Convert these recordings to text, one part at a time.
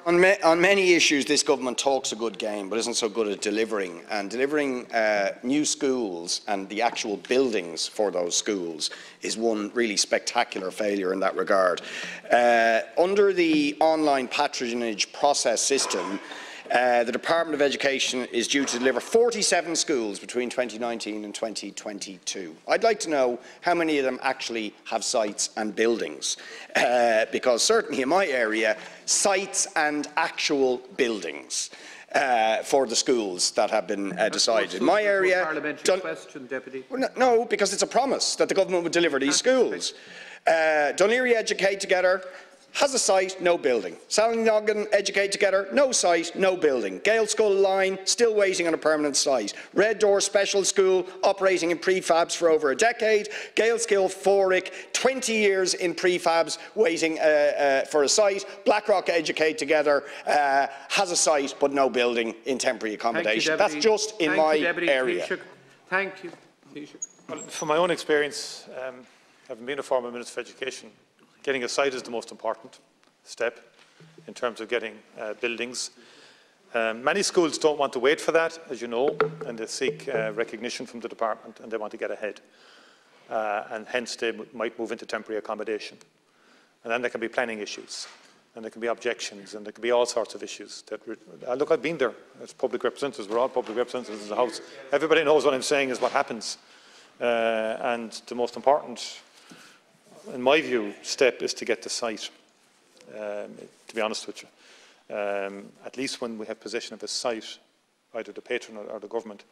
On many issues, this government talks a good game, but isn't so good at delivering. And delivering new schools and the actual buildings for those schools is one really spectacular failure in that regard. Under the online patronage process system, the Department of Education is due to deliver 47 schools between 2019 and 2022. I'd like to know how many of them actually have sites and buildings, because certainly in my area, sites and actual buildings for the schools that have been decided. In my area, question, Deputy. No, because it's a promise that the government would deliver these schools. Dunleary Educate Together has a site, no building. Sallinoggin Educate Together, no site, no building. Gaelscoil Line, still waiting on a permanent site. Red Door Special School, operating in prefabs for over a decade. Gaelscoil Forick, 20 years in prefabs, waiting for a site. Blackrock Educate Together has a site, but no building in temporary accommodation. That's just in my area. Thank you. Well, from my own experience, having been a former Minister for Education, getting a site is the most important step in terms of getting buildings. Many schools don't want to wait for that, as you know, and they seek recognition from the department, and they want to get ahead. And hence they might move into temporary accommodation. And then there can be planning issues, and there can be objections, and there can be all sorts of issues. Look, I've been there as public representatives. We're all public representatives in the House. Everybody knows what I'm saying is what happens. And the most important, in my view, step is to get the site, to be honest with you. At least when we have possession of a site, either the patron or the government,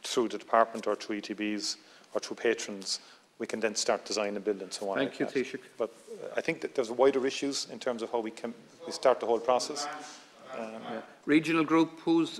through the department or through ETBs or through patrons, we can then start design and build and so on. Thank you, Taoiseach. But I think that there's wider issues in terms of how we start the whole process. Regional group, who's